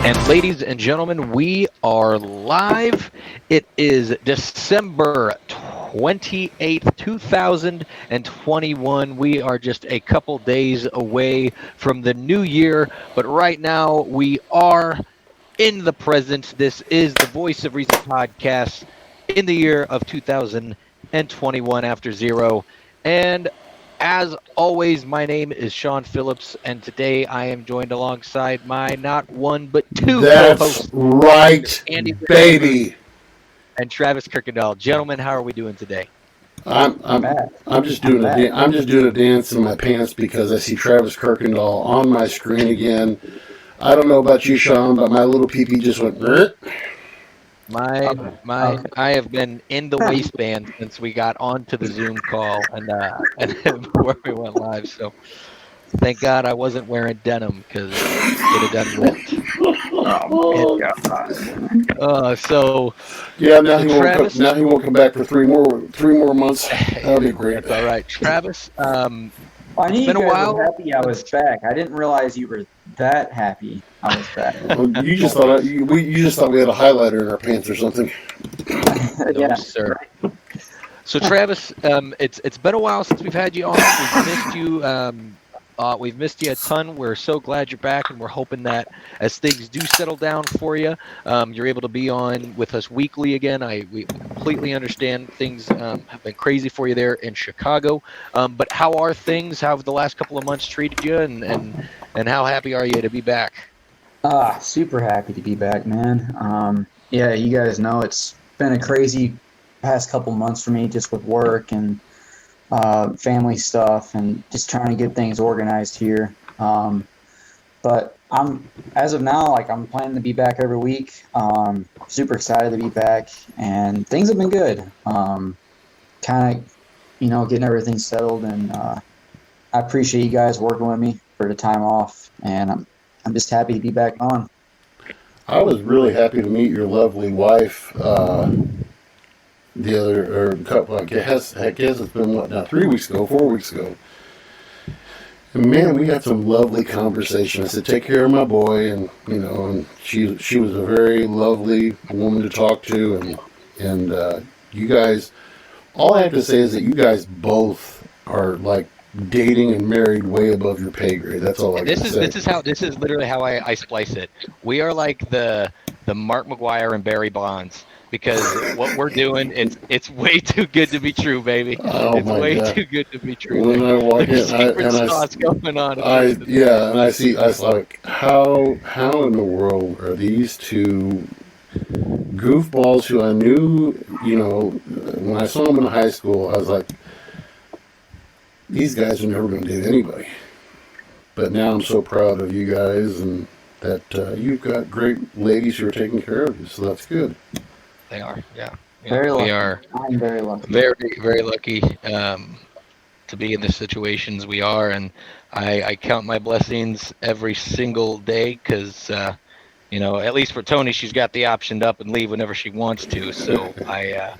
And ladies and gentlemen, we are live. It is December 28th, 2021. We are just a couple days away from the new year, but right now we are in the present. This is the Voice of Reason podcast in the year of 2021 after zero. And as always, my name is Sean Phillips, and today I am joined alongside my not one but two co-hosts. That's right, Andy baby. And Travis Kirkendall. Gentlemen, how are we doing today? I'm just doing a dance in my pants because I see Travis Kirkendall on my screen again. I don't know about you, Sean, but my little pee-pee just went. I have been in the waistband since we got onto the Zoom call and before we went live. So thank God I wasn't wearing denim because it would have done ripped. So yeah, now he won't come back for three more months. That'll be great. That's all right, Travis. I knew you guys were happy I was back. I didn't realize you were that happy I was back. Well, you just thought we had a highlighter in our pants or something. No, sir. So Travis, it's been a while since we've had you on. We've missed you. We've missed you a ton. We're so glad you're back, and we're hoping that as things do settle down for you, you're able to be on with us weekly again. We completely understand things have been crazy for you there in Chicago. But how are things? How have the last couple of months treated you, and how happy are you to be back? Super happy to be back, man. Yeah, you guys know it's been a crazy past couple months for me, just with work and family stuff and just trying to get things organized here. But as of now, I'm planning to be back every week. Super excited to be back, and things have been good. Kind of, getting everything settled, and I appreciate you guys working with me for the time off, and I'm just happy to be back on. I was really happy to meet your lovely wife. The other, or couple, I guess it's been 4 weeks ago. And man, we had some lovely conversation. I said, take care of my boy, and and she was a very lovely woman to talk to, and you guys, all I have to say is that you guys both are like dating and married way above your pay grade. That's all I can say. This is literally how I splice it. We are like the Mark McGuire and Barry Bonds. Because what we're doing, it's way too good to be true, baby. Oh, it's way too good to be true. When I walk in, going on. I was like, how in the world are these two goofballs who I knew, when I saw them in high school, I was like, these guys are never going to date anybody. But now I'm so proud of you guys and that you've got great ladies who are taking care of you, so that's good. They are, yeah. Very lucky. We are. I'm very lucky. Very, very lucky to be in the situations we are, and I count my blessings every single day because, at least for Tony, she's got the option to up and leave whenever she wants to. So I'm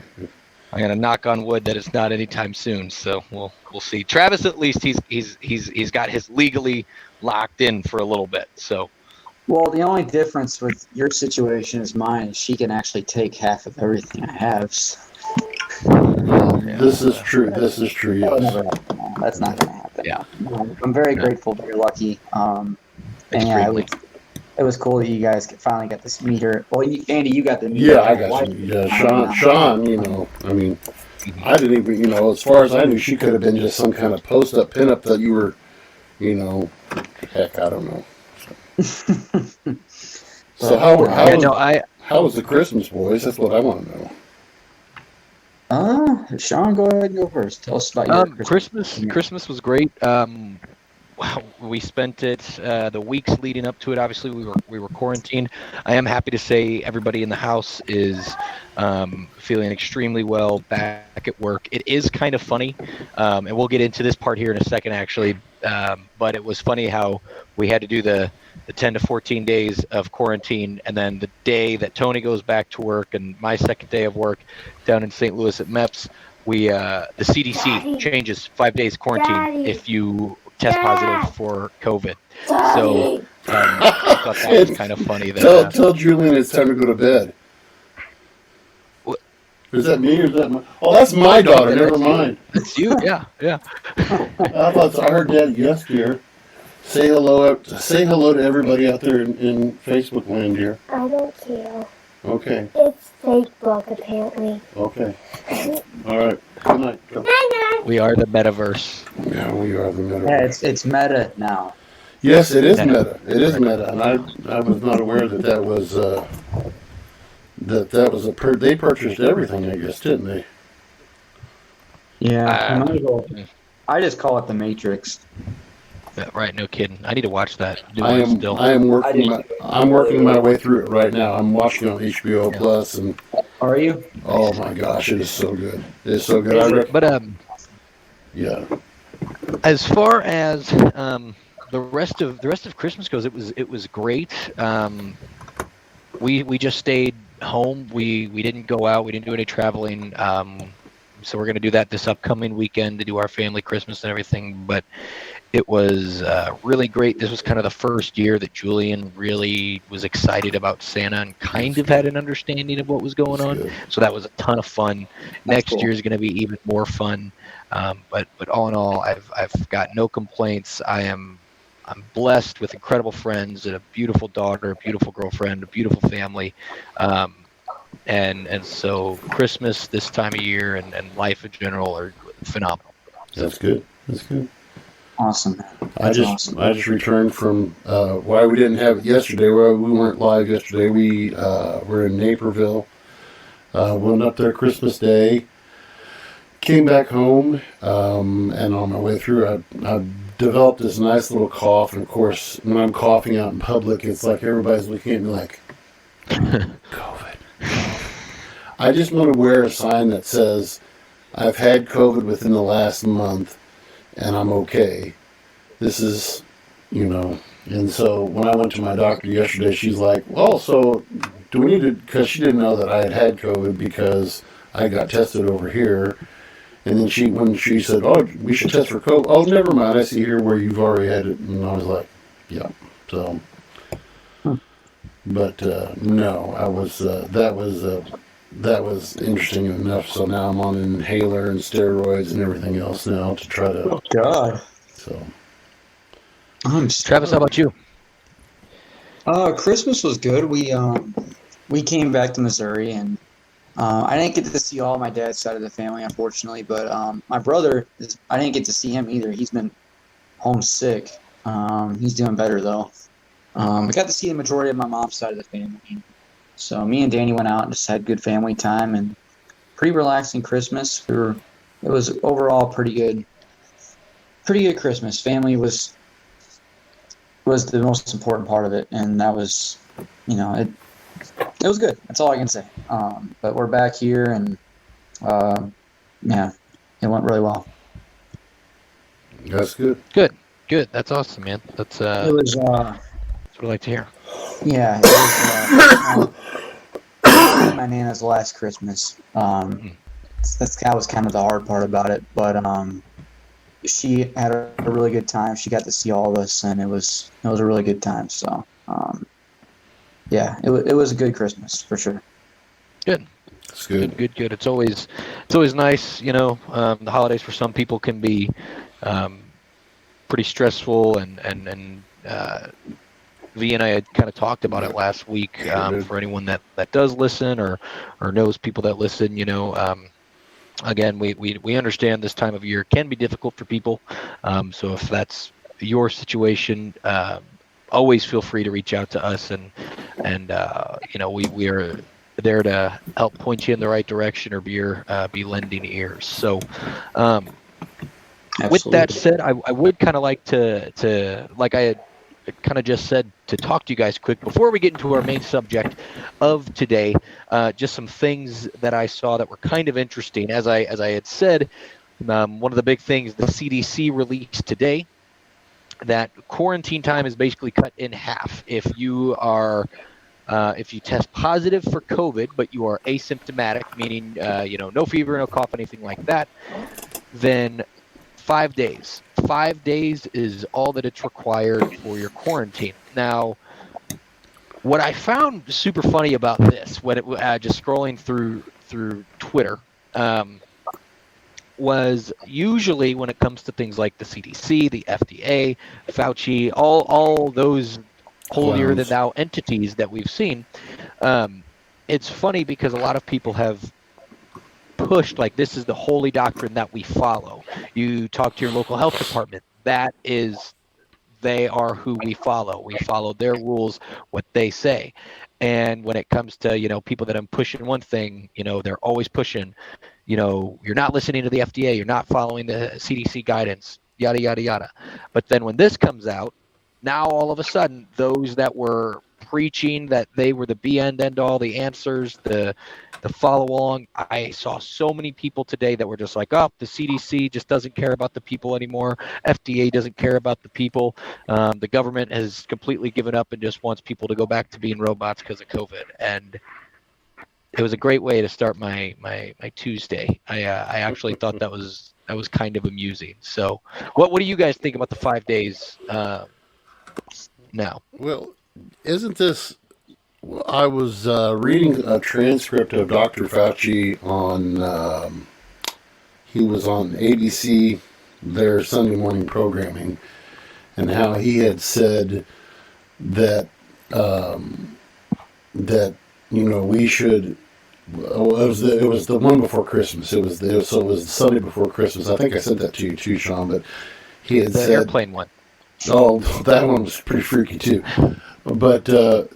gonna knock on wood that it's not anytime soon. So we'll see. Travis, at least he's got his legally locked in for a little bit. So. Well, the only difference with your situation is mine is she can actually take half of everything I have. So. This is true. Yes. That's not going to happen. Yeah. I'm very grateful, very lucky. And yeah, it was cool that you guys finally got to meet her. Well, Andy, you got to meet her. Yeah, I got to meet her. Yeah, Sean, I didn't even, as far as I knew, she could have been just some kind of post-up, pin-up that you were, heck, I don't know. So how was the Christmas, boys? That's what I want to know. Sean, go ahead and go first. Tell us about your Christmas. Christmas was great. We spent it the weeks leading up to it. Obviously, we were quarantined. I am happy to say everybody in the house is feeling extremely well back at work. It is kind of funny, and we'll get into this part here in a second, actually. But it was funny how we had to do the 10 to 14 days of quarantine, and then the day that Tony goes back to work and my second day of work down in St. Louis at MEPS, the CDC changes 5 days quarantine if you test positive for COVID. So I thought that was kind of funny. Tell Julian it's time to go to bed. What? Is that me or is that my? Oh, that's my daughter. Never mind. It's you. Yeah. I heard that. Yes, dear. Say hello. Say hello to everybody out there in Facebook land, dear. I don't care. Okay. It's Facebook, apparently. Okay. All right. Good night. Go. We are the metaverse. Yeah, we are the meta. Yeah, it's meta now. Yes, it is meta. It is meta, and I was not aware that was they purchased everything, I guess, didn't they? Yeah, I just call it the Matrix. Yeah, right, no kidding. I need to watch that. I'm working my way through it right now. I'm watching on HBO Plus, and are you? Oh my gosh, it is so good. It is so good. Yeah. As far as the rest of Christmas goes, it was great. We just stayed home. We didn't go out. We didn't do any traveling. So we're going to do that this upcoming weekend to do our family Christmas and everything. But it was really great. This was kind of the first year that Julian really was excited about Santa and kind of had an understanding of what was going on. Good. So that was a ton of fun. Next year is going to be even more fun. But all in all, I've got no complaints. I'm blessed with incredible friends and a beautiful daughter, a beautiful girlfriend, a beautiful family. And so Christmas this time of year and life in general are phenomenal. That's good. That's good. Awesome. I just returned from why we didn't have it yesterday. Well, we weren't live yesterday. We were in Naperville. Went up there Christmas Day. Came back home, and on my way through, I developed this nice little cough. And of course, when I'm coughing out in public, it's like everybody's looking at me like, COVID. I just want to wear a sign that says, I've had COVID within the last month, and I'm okay. This is, and so when I went to my doctor yesterday, she's like, well, so do we need to, because she didn't know that I had COVID because I got tested over here. And then when she said, oh, we should test for COVID. Oh, never mind. I see here where you've already had it. And I was like, yeah. So, but no, I was, that was interesting enough. So now I'm on an inhaler and steroids and everything else now to try to. Oh, God. So. Travis, how about you? Christmas was good. We came back to Missouri, and I didn't get to see all my dad's side of the family, unfortunately. But my brother, I didn't get to see him either. He's been homesick. He's doing better though. I got to see the majority of my mom's side of the family. So me and Danny went out and just had good family time and pretty relaxing Christmas. It was overall pretty good Christmas. Family was the most important part of it, and that was, it was good. That's all I can say. But we're back here, and yeah, it went really well. That's good. Good. That's awesome, man. That's it was. That's what I like to hear. Yeah, it was my Nana's last Christmas. That was kind of the hard part about it, but she had a really good time. She got to see all of us, and it was a really good time. So, yeah, it was a good Christmas for sure. Good. It's good. Good. It's always nice. The holidays for some people can be pretty stressful, and V and I had kind of talked about it last week. For anyone that does listen or knows people that listen, again, we understand this time of year can be difficult for people. So if that's your situation, always feel free to reach out to us, and we are there to help point you in the right direction or be lending ears. So. With that said, I would kind of like to like I had kind of just said, to talk to you guys quick before we get into our main subject of today. Just some things that I saw that were kind of interesting. As I had said, one of the big things the CDC released today, that quarantine time is basically cut in half. If you test positive for COVID, but you are asymptomatic, meaning no fever, no cough, anything like that, then 5 days. 5 days is all that it's required for your quarantine. Now, what I found super funny about this, when it just scrolling through Twitter, was usually when it comes to things like the CDC, the FDA, Fauci, all those holier than thou entities that we've seen. It's funny because a lot of people have pushed like this is the holy doctrine that we follow. You talk to your local health department, they are who we follow. We follow their rules, what they say. And when it comes to, people that I'm pushing one thing, they're always pushing, you're not listening to the FDA, you're not following the CDC guidance, yada, yada, yada. But then when this comes out, now all of a sudden, those that were preaching that they were the be end all, the answers, the follow along, I saw so many people today that were just like, oh, the CDC just doesn't care about the people anymore. FDA doesn't care about the people. The government has completely given up and just wants people to go back to being robots because of COVID. And it was a great way to start my Tuesday. I actually thought that was kind of amusing. So what do you guys think about the 5 days now? Well, isn't this... I was reading a transcript of Dr. Fauci on... he was on ABC, their Sunday morning programming, and how he had said that we should... it was the one before Christmas. It was the Sunday before Christmas. I think I said that to you too, Sean. But he had said the airplane one. Oh, that one was pretty freaky too. But the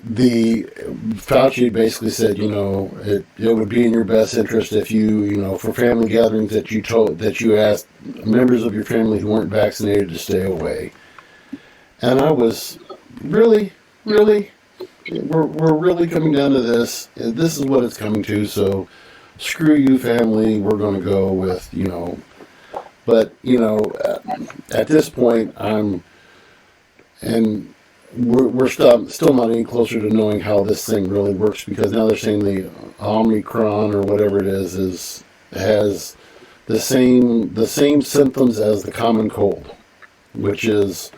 Fauci basically said, it would be in your best interest if you, for family gatherings that you asked members of your family who weren't vaccinated to stay away. And I was really, we're really coming down to this. This is what it's coming to. So screw you, family. We're going to go with, But at this point, we're still not any closer to knowing how this thing really works, because now they're saying the Omicron or whatever it is has the same symptoms as the common cold, which is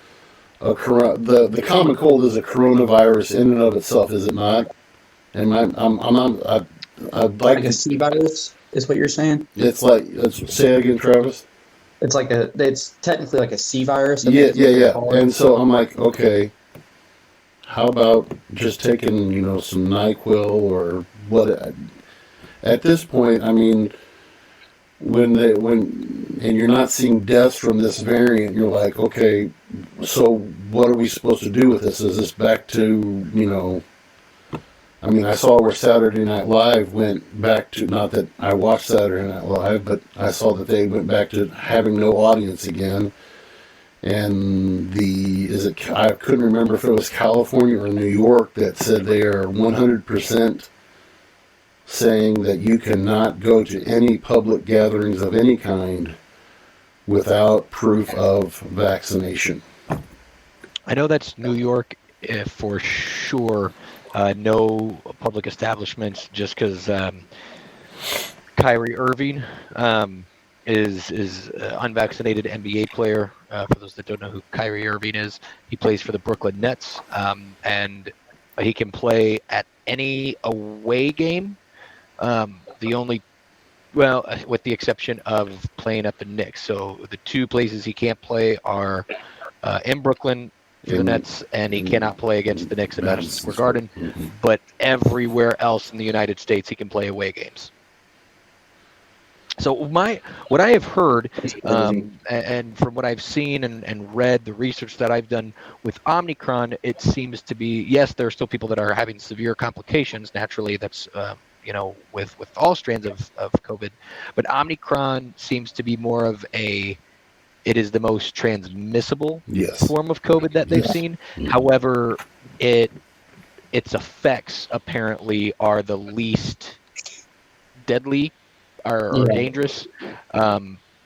the common cold is a coronavirus in and of itself, is it not? And I'd like a C virus is what you're saying. It's like, say it again, Travis. It's technically like a C virus. Yeah. And so I'm like, okay, how about just taking, some NyQuil or what? At this point, I mean, and you're not seeing deaths from this variant, you're like, okay, so what are we supposed to do with this? Is this back to, I mean, I saw where Saturday Night Live went back to, not that I watched Saturday Night Live, but I saw that they went back to having no audience again. And I couldn't remember if it was California or New York that said they are 100% saying that you cannot go to any public gatherings of any kind without proof of vaccination. I know that's New York for sure. No public establishments, just because Kyrie Irving is an unvaccinated NBA player. For those that don't know who Kyrie Irving is, he plays for the Brooklyn Nets, and he can play at any away game. With the exception of playing at the Knicks. So the two places he can't play are in Brooklyn for the Nets, and he cannot play against the Knicks in Madison Square Garden. But everywhere else in the United States, he can play away games. So what I have heard, and from what I've seen and read, the research that I've done with Omicron, it seems to be, yes, there are still people that are having severe complications. Naturally, that's with all strands of COVID, but Omicron seems to be more of it is the most transmissible form of COVID that they've seen. However, its effects apparently are the least deadly or dangerous.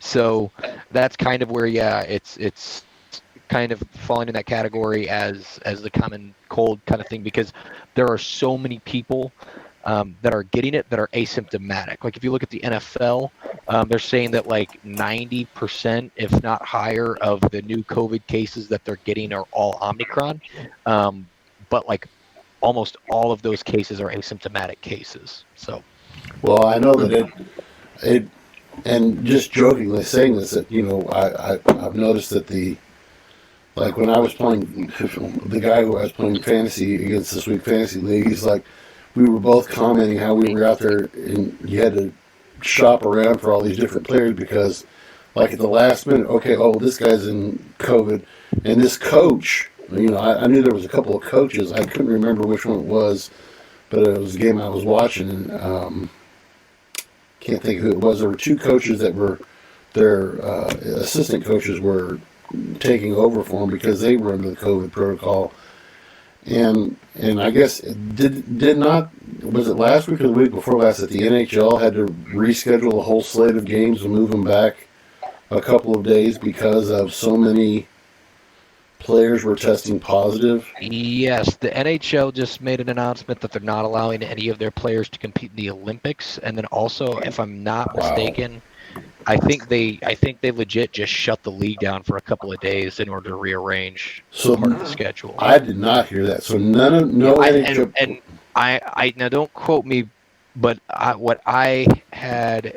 So that's kind of where, it's kind of falling in that category as the common cold kind of thing, because there are so many people that are getting it that are asymptomatic. Like if you look at the NFL, they're saying that like 90%, if not higher, of the new COVID cases that they're getting are all Omicron. But like almost all of those cases are asymptomatic cases. So, well, I know that it, and just jokingly saying this, that I've noticed that like when I was playing, the guy who I was playing fantasy against this week fantasy league, he's like, we were both commenting how we were out there and you had to shop around for all these different players because, like at the last minute, okay, oh, this guy's in COVID, and this coach, I knew there was a couple of coaches. I couldn't remember which one it was, but it was a game I was watching, and can't think who it was. There were two coaches that were their assistant coaches were taking over for them because they were under the COVID protocol. And I guess did not, was it last week or the week before last that the NHL had to reschedule a whole slate of games and move them back a couple of days because of so many players were testing positive? Yes, the NHL just made an announcement that they're not allowing any of their players to compete in the Olympics, and then also, if I'm not mistaken, I think they legit just shut the league down for a couple of days in order to rearrange part of the schedule. I did not hear that. So NHL. And I now don't quote me, but what I had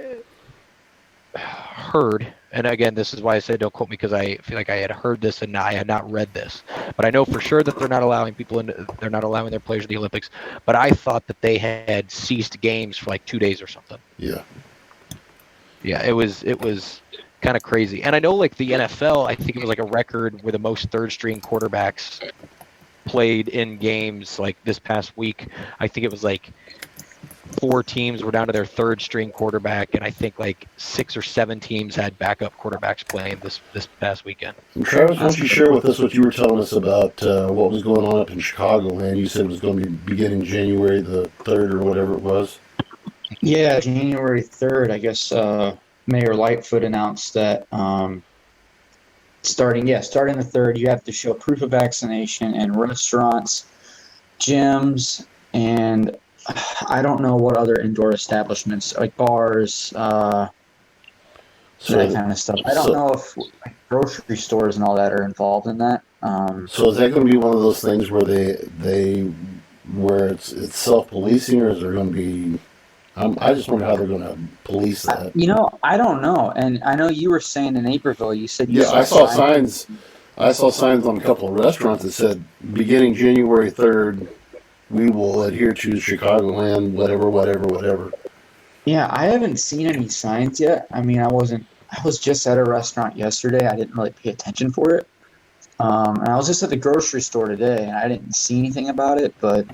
heard, and again, this is why I said don't quote me, because I feel like I had heard this and I had not read this, but I know for sure that they're not allowing they're not allowing their players in the Olympics. But I thought that they had ceased games for like 2 days or something. Yeah, it was kind of crazy. And I know like the NFL, I think it was like a record where the most third string quarterbacks played in games like this past week. I think it was like 4 teams were down to their third string quarterback, and I think like 6 or 7 teams had backup quarterbacks playing this past weekend. Travis, why don't you share with us what you were telling us about what was going on up in Chicago, man? You said it was going to be beginning January the 3rd or whatever it was. Yeah, January 3rd, I guess Mayor Lightfoot announced that starting the 3rd, you have to show proof of vaccination in restaurants, gyms, and I don't know what other indoor establishments, like bars, that kind of stuff. I don't know if grocery stores and all that are involved in that. So is that going to be one of those things where where it's self-policing, or is there going to be... I just wonder how they're going to police that. I don't know. And I know you were saying in Naperville, you said I saw signs. I saw signs on a couple of restaurants that said, beginning January 3rd, we will adhere to Chicagoland, whatever. Yeah, I haven't seen any signs yet. I mean, I was just at a restaurant yesterday. I didn't really pay attention for it. And I was just at the grocery store today, and I didn't see anything about it, but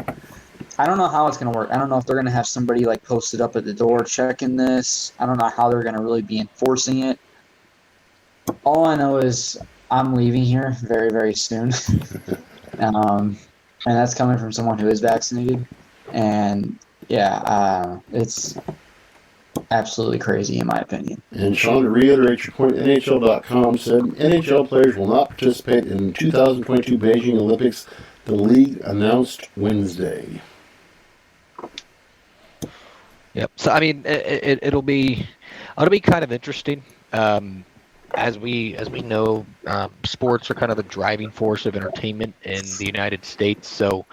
I don't know how it's going to work. I don't know if they're going to have somebody like posted up at the door checking this. I don't know how they're going to really be enforcing it. All I know is I'm leaving here very, very soon. And that's coming from someone who is vaccinated. And yeah, it's absolutely crazy in my opinion. And Sean, to reiterate your point, NHL.com said NHL players will not participate in 2022 Beijing Olympics. The league announced Wednesday. Yep. So I mean, it'll be kind of interesting. As we know, sports are kind of the driving force of entertainment in the United States. So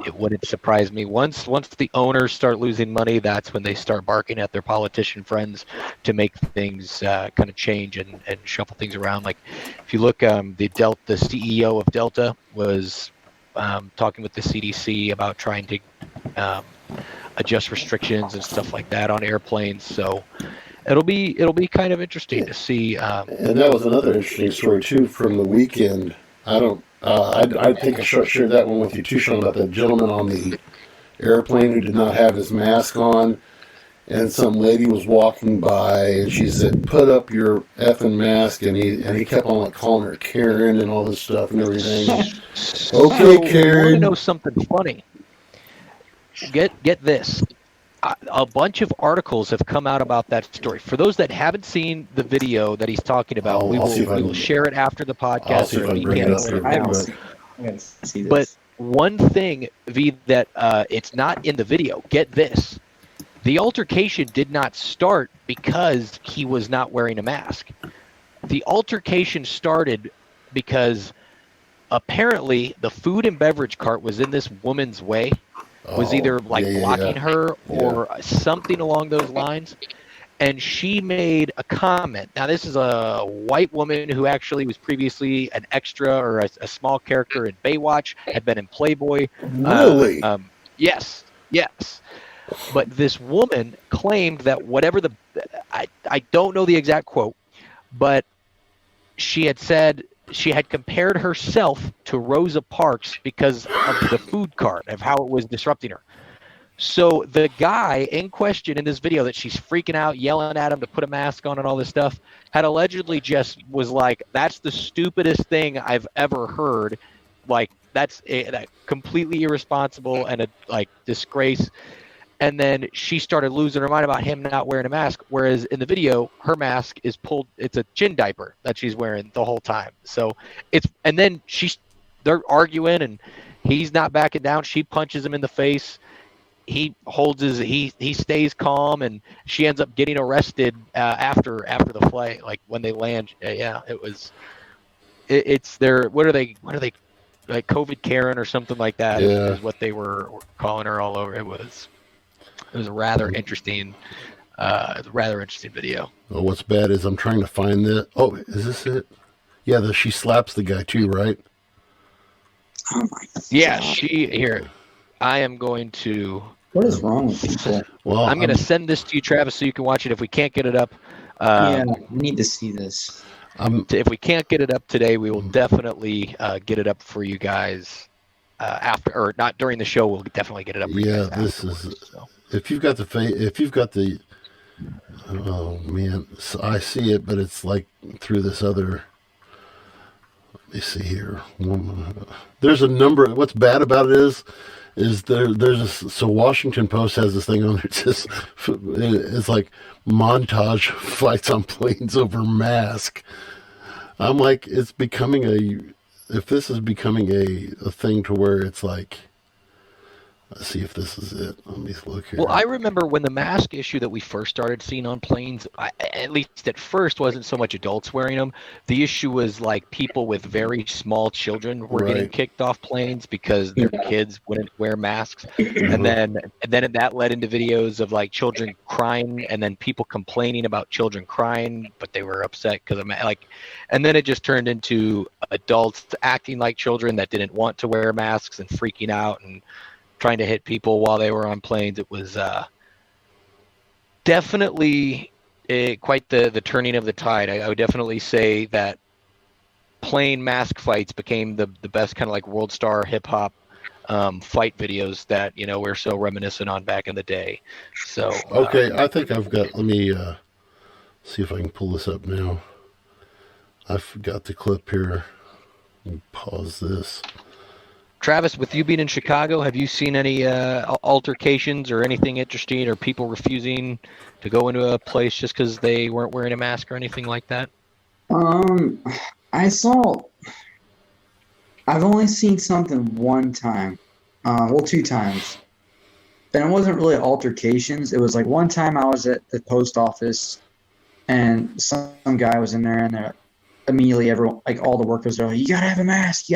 it wouldn't surprise me once the owners start losing money. That's when they start barking at their politician friends to make things kind of change and shuffle things around. Like if you look, the CEO of Delta was talking with the CDC about trying to adjust restrictions and stuff like that on airplanes. So it'll be kind of interesting to see. And that was another interesting story too from the weekend. I think I shared that one with you too, Sean, about the gentleman on the airplane who did not have his mask on, and some lady was walking by and she said, "Put up your effing mask," and he kept on like calling her Karen and all this stuff and everything. Okay, Karen. I want to know something funny. Get this. A bunch of articles have come out about that story. For those that haven't seen the video that he's talking about, we will share it after the podcast. I'll see if I can bring it up here. But one thing, V, that it's not in the video. Get this. The altercation did not start because he was not wearing a mask. The altercation started because apparently the food and beverage cart was in this woman's way, was either like blocking her or something along those lines. And she made a comment. Now, this is a white woman who actually was previously an extra or a small character in Baywatch, had been in Playboy. Really? Yes. But this woman claimed that whatever I don't know the exact quote, but she had said she had compared herself to Rosa Parks because of the food cart, of how it was disrupting her. So the guy in question in this video that she's freaking out, yelling at him to put a mask on and all this stuff, had allegedly just was like, that's the stupidest thing I've ever heard. Like, that's completely irresponsible and a disgrace. And then she started losing her mind about him not wearing a mask, whereas in the video, her mask is pulled. It's a chin diaper that she's wearing the whole time. So and then they're arguing, and he's not backing down. She punches him in the face. He stays calm, and she ends up getting arrested after the flight, like when they land. It's their what are they like COVID Karen or something like that is what they were calling her all over. It was a rather interesting video. Well, what's bad is I'm trying to find the. Oh, is this it? Yeah, she slaps the guy too, right? Oh my God. Yeah, here. I am going to. What is wrong with people? Well, I'm going to send this to you, Travis, so you can watch it. If we can't get it up, yeah, we need to see this. If we can't get it up today, we will definitely get it up for you guys after, or not during the show. We'll definitely get it up. For you guys this is. So. If you've got the, oh man, so I see it, but it's like through this other. Let me see here. There's a number. What's bad about it is so Washington Post has this thing on there. It's like montage fights on planes over mask. I'm like, it's becoming if this is becoming a thing to where it's like. Let's see if this is it. Let me look here. Well, I remember when the mask issue that we first started seeing on planes, at least at first, wasn't so much adults wearing them. The issue was like people with very small children were getting kicked off planes because their kids wouldn't wear masks. And then that led into videos of like children crying and then people complaining about children crying, but they were upset because of and then it just turned into adults acting like children that didn't want to wear masks and freaking out and trying to hit people while they were on planes. It was definitely quite the turning of the tide. I would definitely say that plane mask fights became the best kind of like world star hip hop fight videos that we're so reminiscent on back in the day. So okay, I think I've got. Let me see if I can pull this up now. I've got the clip here. Let me pause this. Travis, with you being in Chicago, have you seen any altercations or anything interesting, or people refusing to go into a place just because they weren't wearing a mask or anything like that? I've only seen something one time, two times, and it wasn't really altercations. It was like one time I was at the post office, and some guy was in there, and immediately everyone, like all the workers are like, you gotta have a mask,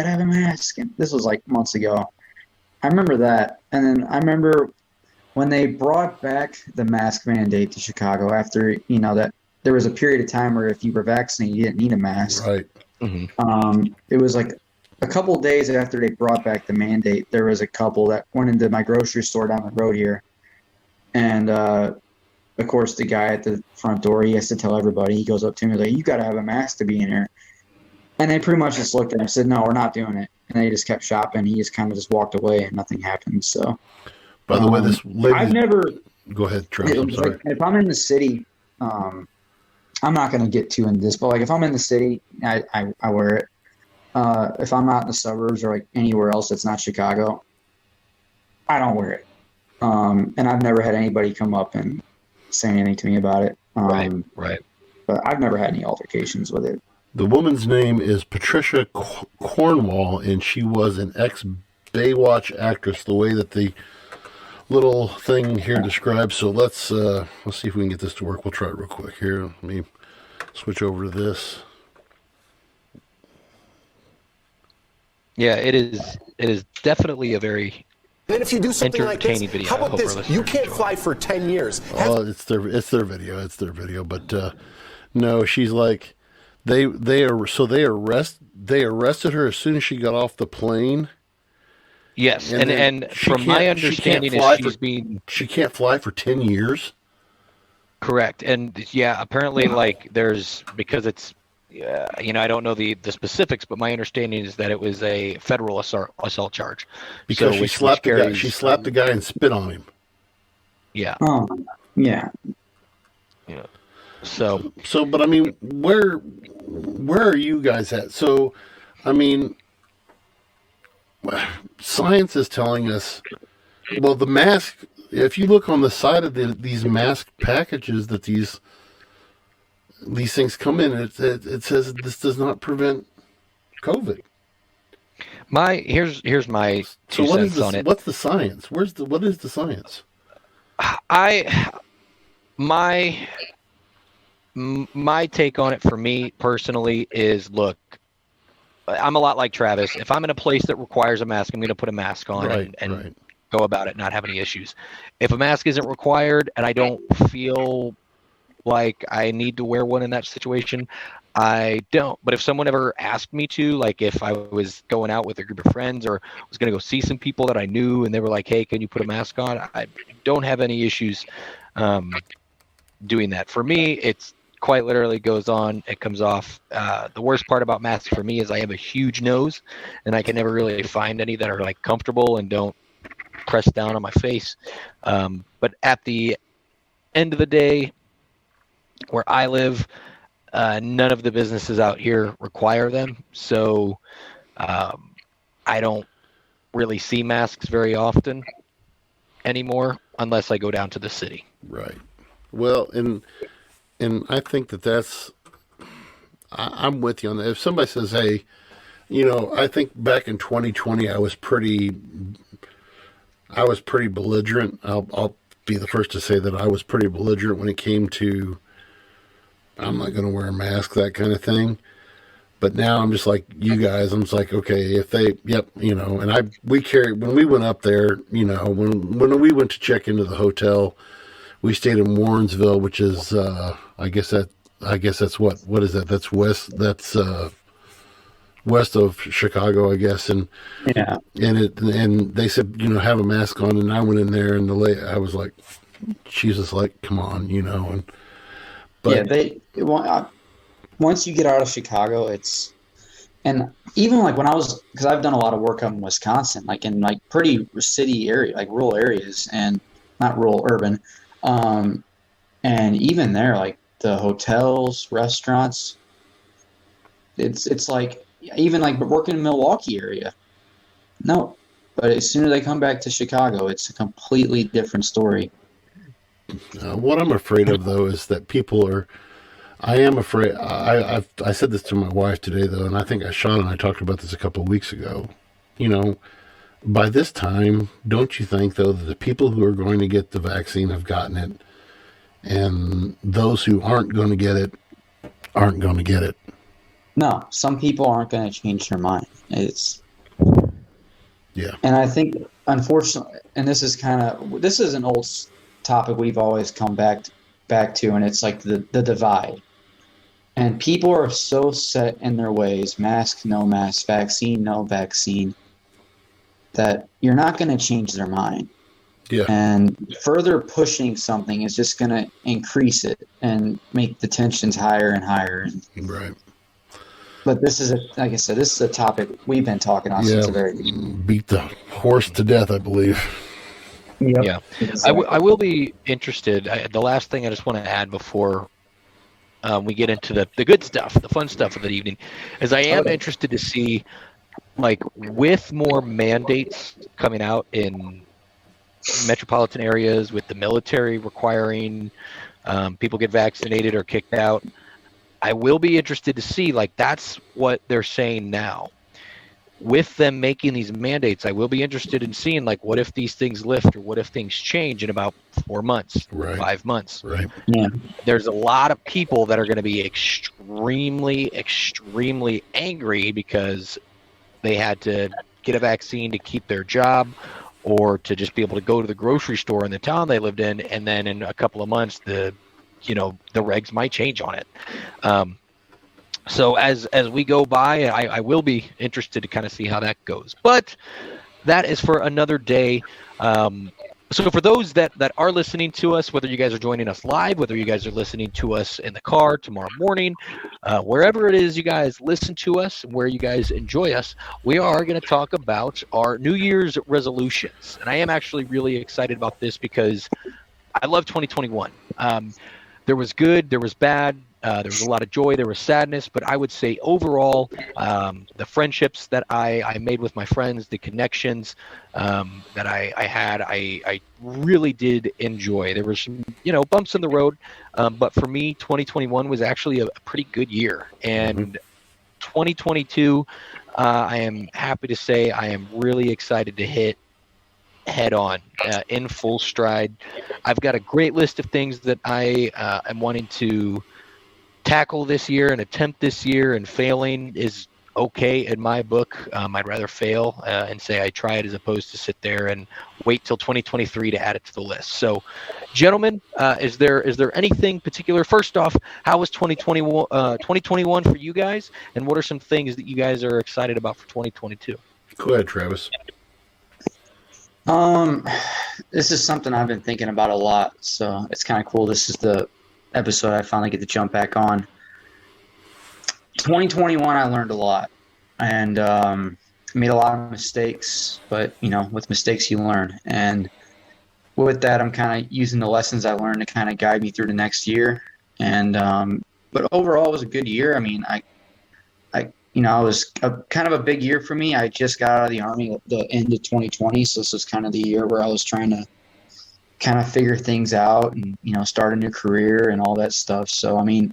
and this was like months ago. I remember that. And then I remember when they brought back the mask mandate to Chicago after that there was a period of time where if you were vaccinated you didn't need a mask, right? It was like a couple of days after they brought back the mandate, there was a couple that went into my grocery store down the road here, and of course, the guy at the front door, he has to tell everybody. He goes up to me like, you got to have a mask to be in here. And they pretty much just looked at him and said, no, we're not doing it. And they just kept shopping. He just kind of just walked away and nothing happened. So, by the way, this lady... I've never... Go ahead, Travis. I'm sorry. Like, if I'm in the city, I'm not going to get too into this, but like if I'm in the city, I wear it. If I'm out in the suburbs or like anywhere else that's not Chicago, I don't wear it. And I've never had anybody come up and say anything to me about it. Right. But I've never had any altercations with it. The woman's name is Patricia Cornwall, and she was an ex-Baywatch Baywatch actress, the way that the little thing here describes. So let's see if we can get this to work. We'll try it real quick here. Let me switch over to this. Yeah, it is definitely a very Then if you do something like this, entertaining video. how I about hope our this? listeners You can't enjoy fly it. for 10 years. Oh, it's their video. But no, she's like they arrested her as soon as she got off the plane. Yes, And and then she from my can't- she can't understanding fly is she's for- being She can't fly for 10 years. correct. And yeah, apparently like there's because it's I don't know the specifics, but my understanding is that it was a federal assault charge. Because So she which slapped the guy. carries- She slapped the guy and spit on him. Yeah. Yeah. So So, but I mean, where are you guys at? So, I mean, science is telling us. Well, the mask. If you look on the side of these mask packages that these things come in, it says this does not prevent COVID. here's my So two what is cents on this? it. What's the science? What is the science? My take on it for me personally is, look, I'm a lot like Travis. If I'm in a place that requires a mask, I'm going to put a mask on and go about it, not have any issues. If a mask isn't required and I don't feel like I need to wear one in that situation, I don't. But if someone ever asked me to, like if I was going out with a group of friends or was going to go see some people that I knew and they were like, hey, can you put a mask on? I don't have any issues doing that. For me, it's quite literally goes on, it comes off. The worst part about masks for me is I have a huge nose and I can never really find any that are like comfortable and don't press down on my face. But at the end of the day, where I live, none of the businesses out here require them. So I don't really see masks very often anymore unless I go down to the city. Right. Well, and I think that's, I'm with you on that. If somebody says, hey, I think back in 2020, I was pretty belligerent. I'll be the first to say that I was pretty belligerent when it came to, I'm not going to wear a mask, that kind of thing. But now I'm just like you guys. I'm just like, okay, if they, and when we went up there, when we went to check into the hotel, we stayed in Warrensville, which is, I guess that's what is that? That's west of Chicago, I guess. And Yeah. and they said, have a mask on. And I went in there and I was like, Jesus, like, come on, but once you get out of Chicago, and even like when I was, because I've done a lot of work up in Wisconsin, like in like pretty city area, like rural areas, and not rural, urban. And even there, like the hotels, restaurants, it's like, even like working in Milwaukee area. No, but as soon as I come back to Chicago, it's a completely different story. What I'm afraid of, though, is that I am afraid. I said this to my wife today, though, and I think Sean and I talked about this a couple of weeks ago. By this time, don't you think, though, that the people who are going to get the vaccine have gotten it, and those who aren't going to get it aren't going to get it? No, some people aren't going to change their mind. Yeah. And I think, unfortunately, and this is an old topic we've always come back to, and it's like the divide. And people are so set in their ways, mask, no mask, vaccine, no vaccine, that you're not going to change their mind. Yeah. And further pushing something is just going to increase it and make the tensions higher and higher. Right. But this is, like I said, this is a topic we've been talking on since the very beginning. Beat the horse to death, I believe. Yep. Yeah. Exactly. I will be interested. The last thing I just want to add before we get into the good stuff, the fun stuff of the evening, is I am interested to see, like, with more mandates coming out in metropolitan areas, with the military requiring people get vaccinated or kicked out, I will be interested to see, like, that's what they're saying now. with them making these mandates, I will be interested in seeing, like, what if these things lift or what if things change in about 4 months, Right. 5 months. Right. Yeah. There's a lot of people that are going to be extremely, extremely angry because they had to get a vaccine to keep their job or to just be able to go to the grocery store in the town they lived in. And then in a couple of months, the regs might change on it. So as we go by, I will be interested to kind of see how that goes. But that is for another day. So for those that are listening to us, whether you guys are joining us live, whether you guys are listening to us in the car tomorrow morning, wherever it is you guys listen to us, where you guys enjoy us, we are going to talk about our New Year's resolutions. And I am actually really excited about this because I love 2021. There was good, there was bad. There was a lot of joy, there was sadness, but I would say overall, the friendships that I made with my friends, the connections that I had, I really did enjoy. There were some, bumps in the road, but for me, 2021 was actually a pretty good year. And 2022, I am happy to say I am really excited to hit head on in full stride. I've got a great list of things that I am wanting to tackle this year and attempt this year, and failing is okay in my book. I'd rather fail and say I tried as opposed to sit there and wait till 2023 to add it to the list. So, gentlemen, is there anything particular? First off, how was 2021 for you guys, and what are some things that you guys are excited about for 2022? Go ahead, Travis. This is something I've been thinking about a lot, so it's kind of cool. This is the episode I finally get to jump back on. 2021, I learned a lot and made a lot of mistakes, but with mistakes you learn. And with that, I'm kind of using the lessons I learned to kind of guide me through the next year. And but overall, it was a good year. I mean, it was kind of a big year for me. I just got out of the Army at the end of 2020, so this was kind of the year where I was trying to kind of figure things out and, start a new career and all that stuff. So, I mean,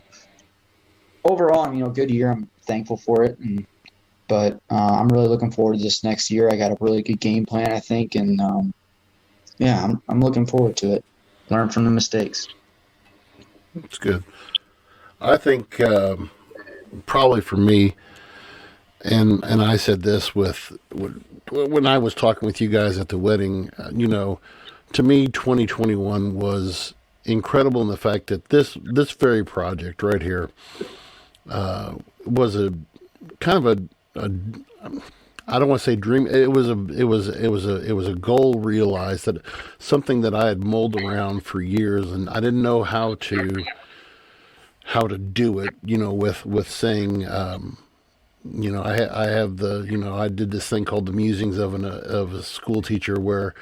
overall, good year. I'm thankful for it. But I'm really looking forward to this next year. I got a really good game plan, I think. And, I'm looking forward to it. Learn from the mistakes. That's good. I think probably for me, and I said this when I was talking with you guys at the wedding, to me, 2021 was incredible in the fact that this very project right here was a kind of a I don't want to say dream. It was a goal realized, that something that I had mulled around for years, and I didn't know how to do it. With saying. I have I did this thing called the Musings of a School Teacher, where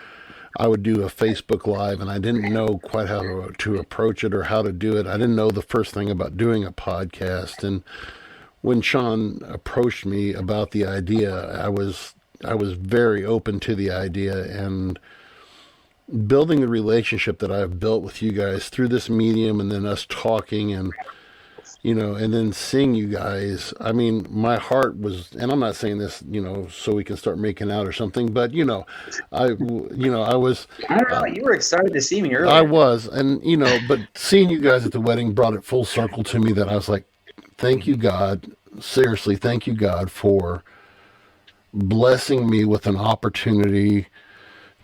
I would do a Facebook Live, and I didn't know quite how to approach it or how to do it. I didn't know the first thing about doing a podcast. And when Sean approached me about the idea, I was very open to the idea, and building the relationship that I've built with you guys through this medium, and then us talking and and then seeing you guys. I mean, my heart was, and I'm not saying this, so we can start making out or something, but I was. I don't know. You were excited to see me earlier. I was, and but seeing you guys at the wedding brought it full circle to me. That I was like, thank you, God. Seriously, thank you, God, for blessing me with an opportunity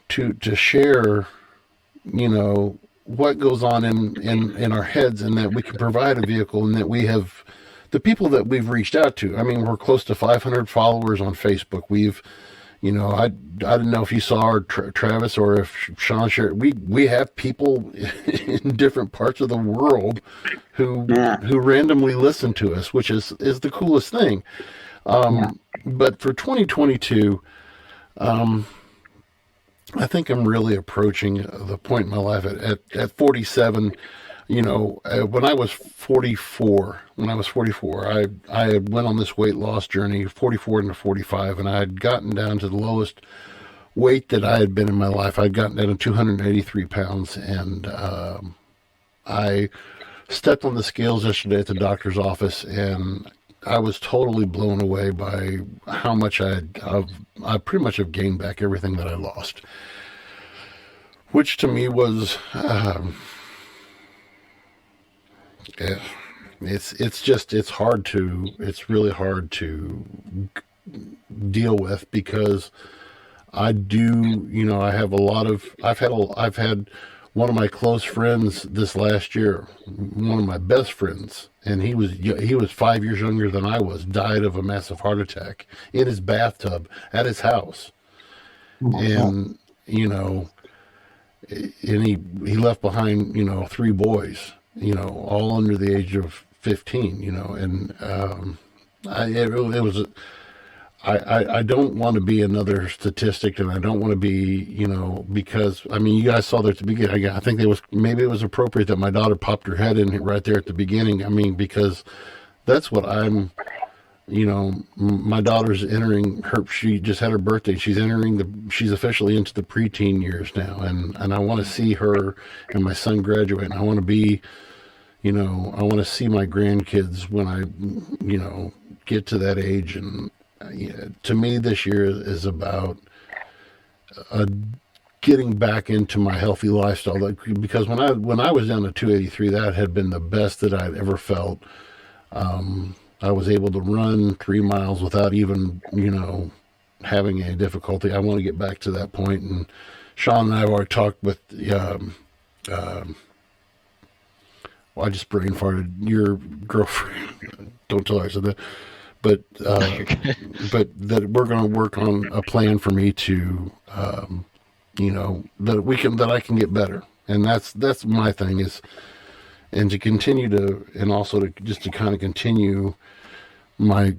to share, what goes on in our heads, and that we can provide a vehicle, and that we have the people that we've reached out to. I mean, we're close to 500 followers on Facebook. We've, I didn't know if you saw our Travis or if Sean shared. We have people in different parts of the world who randomly listen to us, which is the coolest thing. But for 2022, I think I'm really approaching the point in my life at 47. When I was 44, I had went on this weight loss journey, 44 into 45, and I had gotten down to the lowest weight that I had been in my life. I'd gotten down to 283 pounds, and I stepped on the scales yesterday at the doctor's office, and was totally blown away by how much I pretty much have gained back everything that I lost, which to me was, yeah, it's really hard to deal with, because I do, I've had one of my close friends this last year, one of my best friends, and he was 5 years younger than I was, died of a massive heart attack in his bathtub at his house. And, and he left behind, 3 boys, all under the age of 15, and I don't want to be another statistic, and I don't want to be, because, you guys saw there at the beginning. I think maybe it was appropriate that my daughter popped her head in right there at the beginning. Because that's what I'm, my daughter's entering she just had her birthday. She's she's officially into the preteen years now. And I want to see her and my son graduate. And I want to be, I want to see my grandkids when I, get to that age. And, to me, this year is about getting back into my healthy lifestyle. Because when I was down to 283, that had been the best that I'd ever felt. I was able to run 3 miles without even, having any difficulty. I want to get back to that point. And Sean and I have already talked with, I just brain farted. Your girlfriend. Don't tell her I said that. But that we're going to work on a plan for me to, that I can get better. And that's my thing is, and to continue to, and also to just to kind of continue my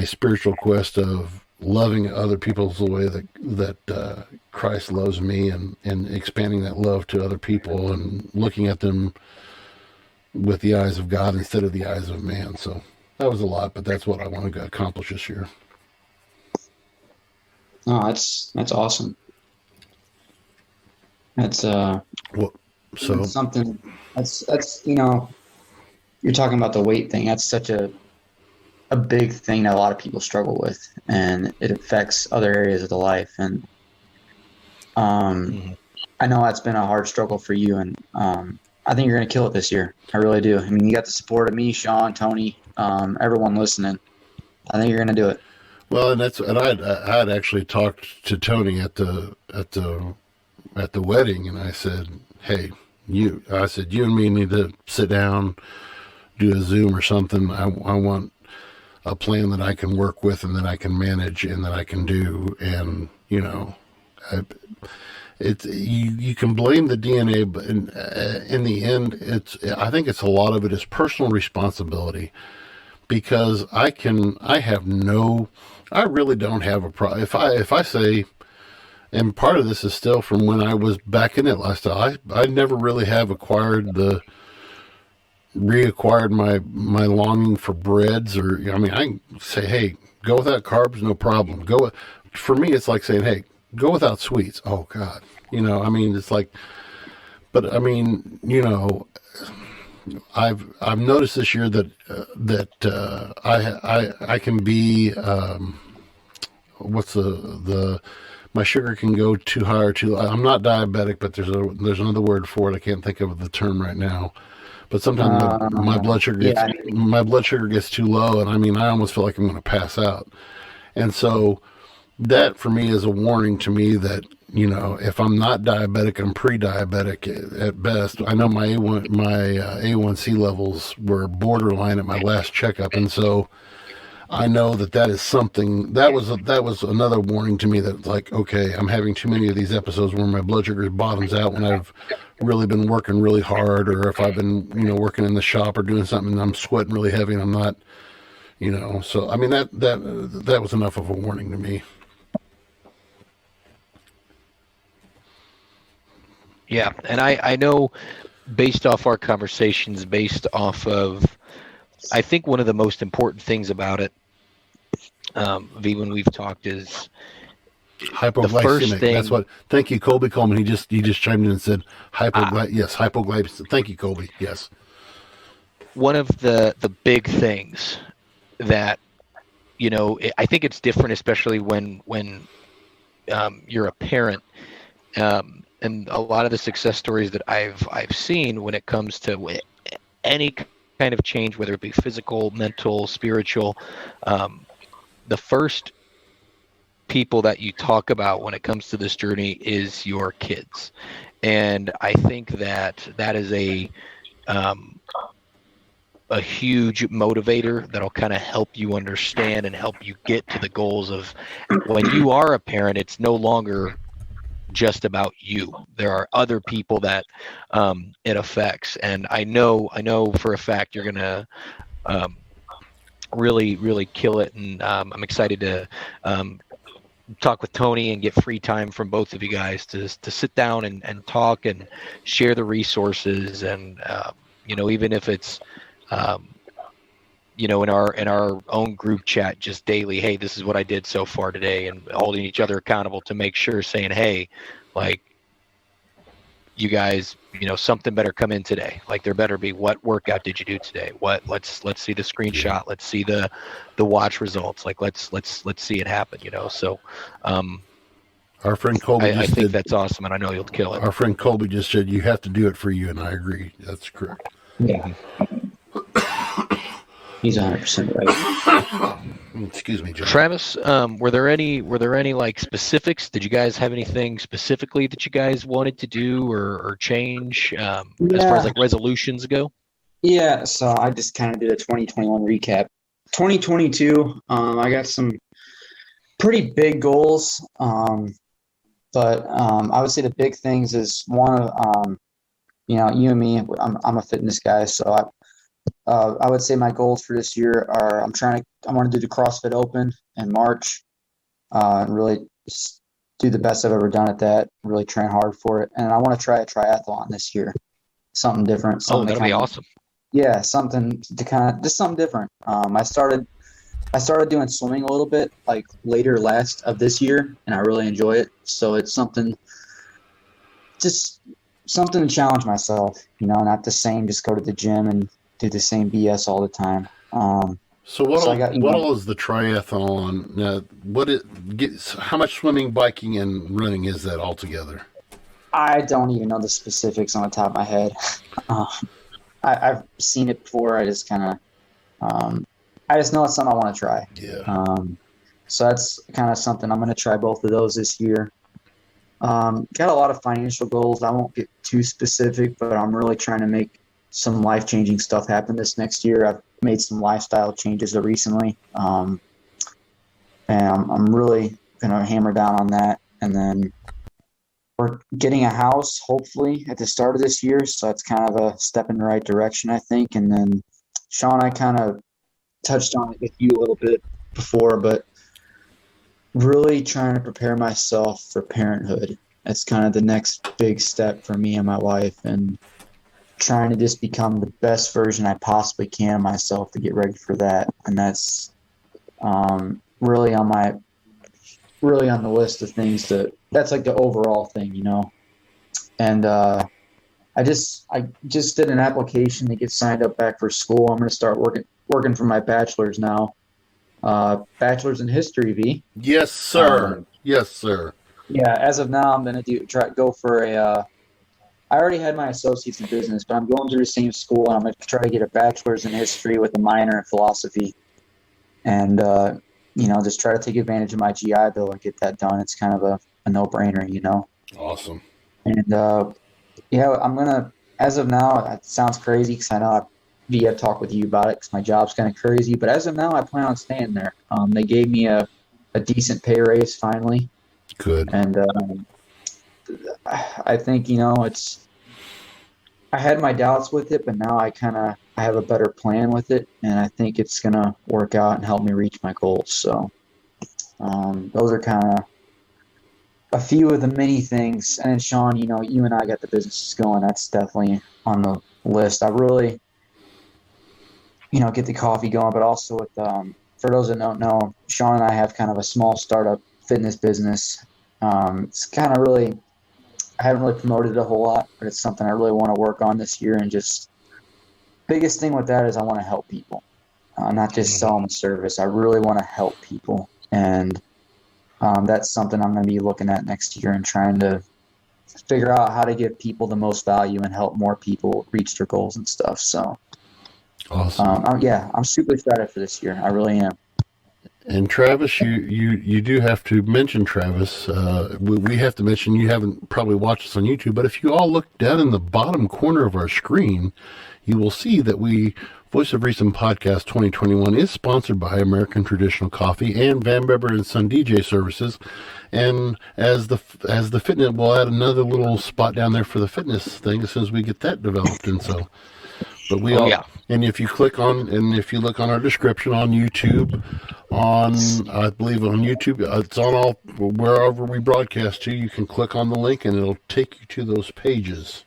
spiritual quest of loving other people the way that Christ loves me, and expanding that love to other people and looking at them with the eyes of God instead of the eyes of man. So that was a lot, but that's what I want to accomplish this year. Oh, that's awesome. That's something that's you're talking about the weight thing. That's such a big thing that a lot of people struggle with, and it affects other areas of the life. And I know that's been a hard struggle for you, and I think you're going to kill it this year. I really do. You got the support of me, Sean, Tony, everyone listening. I think you're going to do it. Well, and I had actually talked to Tony at the wedding, and I said, "Hey, you and me need to sit down, do a Zoom or something. I want a plan that I can work with, and that I can manage, and that I can do." And you can blame the DNA, but in the end, I think it's a lot of it is personal responsibility, because I really don't have a problem if I say. And part of this is still from when I was back in that lifestyle. I never really have reacquired my longing for breads, or I can say, hey, go without carbs, no problem. For me, it's like saying, hey, go without sweets. Oh God, it's like, but I've noticed this year that I can be my sugar can go too high or too low. I'm not diabetic, but there's another word for it. I can't think of the term right now. But sometimes my blood sugar gets too low, and I almost feel like I'm going to pass out. And so that for me is a warning to me that if I'm not diabetic, I'm pre-diabetic at best. I know my A1C levels were borderline at my last checkup, and so I know that is something that was another warning to me that, like, okay, I'm having too many of these episodes where my blood sugar bottoms out when I've really been working really hard, or if I've been working in the shop or doing something and I'm sweating really heavy and I'm not, so that was enough of a warning to me. Yeah, and I know, based off our conversations, based off of, I think one of the most important things about it, V, when we've talked, is hypoglycemic. That's what. Thank you, Colby Coleman. He just chimed in and said yes, hypoglycemic. Thank you, Colby. Yes. One of the big things that, I think it's different, especially when you're a parent. And a lot of the success stories that I've seen when it comes to any kind of change, whether it be physical, mental, spiritual, the first people that you talk about when it comes to this journey is your kids. And I think that is a huge motivator that'll kind of help you understand and help you get to the goals of when you are a parent. It's no longer just about you. There are other people that it affects, and I know for a fact you're gonna really kill it. And I'm excited to talk with Tony and get free time from both of you guys to sit down and talk and share the resources. And even if it's in our own group chat, just daily, hey, this is what I did so far today, and holding each other accountable to make sure, saying, hey, like, you guys, something better come in today. Like, there better be, what workout did you do today? Let's see the screenshot. Let's see the watch results. Like, let's see it happen. So, our friend Colby I think that's awesome, and I know you'll kill it. Our friend Colby just said you have to do it for you, and I agree. That's correct. Yeah. He's 100% right. Excuse me, John. Travis, were there any like specifics? Did you guys have anything specifically that you guys wanted to do or change as far as like resolutions go? Yeah, so I just kind of did a 2021 recap. 2022, I got some pretty big goals, but I would say the big things is one of you and me. I'm a fitness guy, so I would say my goals for this year are I want to do the CrossFit Open in March, and really do the best I've ever done at that, really train hard for it. And I want to try a triathlon this year, something different. That'll be awesome. Yeah, something to just something different. I started doing swimming a little bit like later last of this year, and I really enjoy it. So it's something to challenge myself, not the same, just go to the gym and do the same BS all the time. So what all is the triathlon? How much swimming, biking, and running is that altogether? I don't even know the specifics on the top of my head. I've seen it before. I just kind of, I just know it's something I want to try. Yeah. So that's kind of something I'm going to try both of those this year. Got a lot of financial goals. I won't get too specific, but I'm really trying to make some life-changing stuff happen this next year. I've made some lifestyle changes recently, and I'm really going to hammer down on that. And then we're getting a house, hopefully, at the start of this year, so it's kind of a step in the right direction, I think. And then, Sean, I kind of touched on it with you a little bit before, but really trying to prepare myself for parenthood. That's kind of the next big step for me and my wife, and trying to just become the best version I possibly can of myself to get ready for that. And that's really on the list of things that's like the overall thing, And I just did an application to get signed up back for school. I'm going to start working for my bachelor's now. Bachelor's in history, V. Yes, sir. Yes, sir. Yeah, as of now, I'm going to go for I already had my associates in business, but I'm going through the same school, and I'm going to try to get a bachelor's in history with a minor in philosophy. And, just try to take advantage of my GI Bill and get that done. It's kind of a no-brainer, Awesome. And, I'm going to, as of now, it sounds crazy because I know I've talked with you about it because my job's kind of crazy. But as of now, I plan on staying there. They gave me a decent pay raise finally. Good. And I think, I had my doubts with it, but now I have a better plan with it, and I think it's going to work out and help me reach my goals. So those are kind of a few of the many things. And then, Sean, you and I got the businesses going. That's definitely on the list. I really, get the coffee going, but also with, for those that don't know, Sean and I have kind of a small startup fitness business. It's kind of really, I haven't really promoted it a whole lot, but it's something I really want to work on this year. And just biggest thing with that is I want to help people. not just selling a service. I really want to help people, and that's something I'm going to be looking at next year and trying to figure out how to give people the most value and help more people reach their goals and stuff. So, Awesome. I'm super excited for this year. I really am. And Travis, you do have to mention Travis. We have to mention, you haven't probably watched us on YouTube, but if you all look down in the bottom corner of our screen, you will see that Voice of Reason Podcast 2021 is sponsored by American Traditional Coffee and Van Beber and Son DJ Services. And as the fitness, we'll add another little spot down there for the fitness thing as soon as we get that developed. And so, but and if you look on our description on YouTube, I believe on YouTube, it's on all, wherever we broadcast to, you can click on the link and it'll take you to those pages.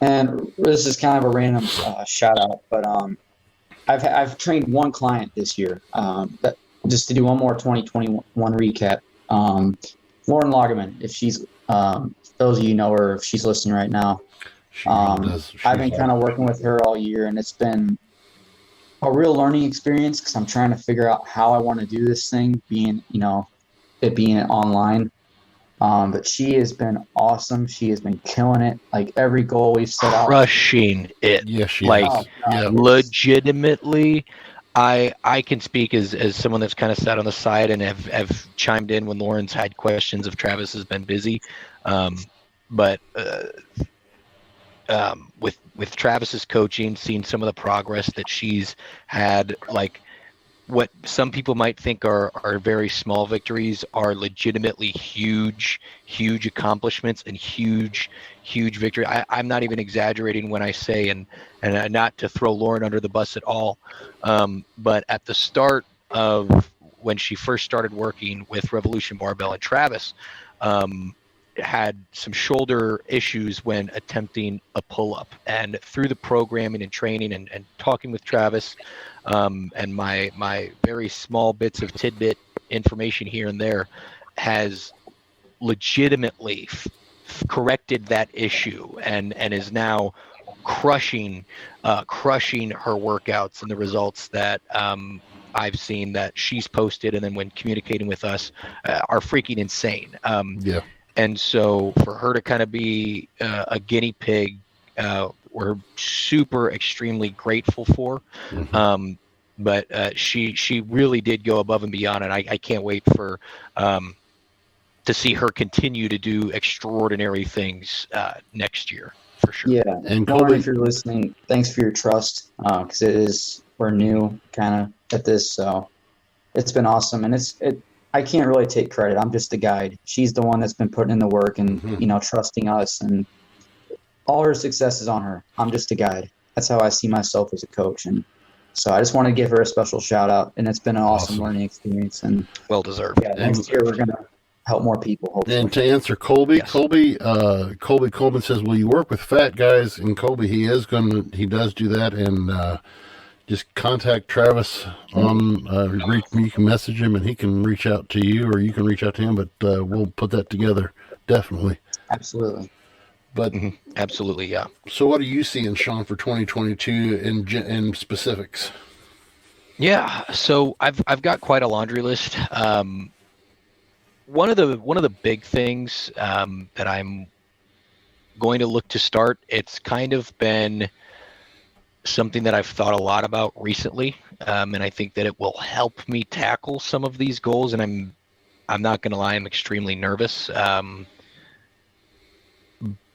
And this is kind of a random shout out, but I've trained one client this year. Just to do one more 2021 recap. Lauren Lagerman, if she's those of you know her, if she's listening right now. I've been kind of working with her all year, and it's been a real learning experience because I'm trying to figure out how I want to do this thing, being online. But she has been awesome. She has been killing it. Like every goal we've set out, crushing it. Yes, she like is. legitimately. I can speak as someone that's kind of sat on the side and have chimed in when Lauren's had questions if Travis has been busy. But with Travis's coaching, seeing some of the progress that she's had, like what some people might think are very small victories are legitimately huge accomplishments and huge victory. I'm not even exaggerating when I say, and not to throw Lauren under the bus at all, but at the start of when she first started working with Revolution Barbell and Travis, had some shoulder issues when attempting a pull-up, and through the programming and training and talking with Travis, and my very small bits of tidbit information here and there has legitimately corrected that issue and is now crushing her workouts, and the results that I've seen that she's posted and then when communicating with us are freaking insane. And so for her to kind of be a guinea pig, we're extremely grateful for. Mm-hmm. But she really did go above and beyond, and I can't wait for to see her continue to do extraordinary things next year for sure. Yeah, and Lauren, Colby, if you're listening, thanks for your trust, because we're new kind of at this, so it's been awesome, and I can't really take credit. I'm just a guide. She's the one that's been putting in the work and trusting us, and all her success is on her. I'm just a guide. That's how I see myself as a coach, and so I just want to give her a special shout out. And it's been an awesome learning experience, and well deserved. Yeah, next year we're gonna help more people. Hopefully. And to answer Colby, Yes. Colby Coleman says, "Will you work with fat guys?" And Colby, he does do that, and just contact Travis on you can message him and he can reach out to you, or you can reach out to him, but we'll put that together definitely. Absolutely. But Absolutely, yeah. So what are you seeing, Sean, for 2022 in specifics? Yeah, so I've got quite a laundry list. One of the big things that I'm going to look to start, it's kind of been something that I've thought a lot about recently, and I think that it will help me tackle some of these goals. And I'm not going to lie, I'm extremely nervous.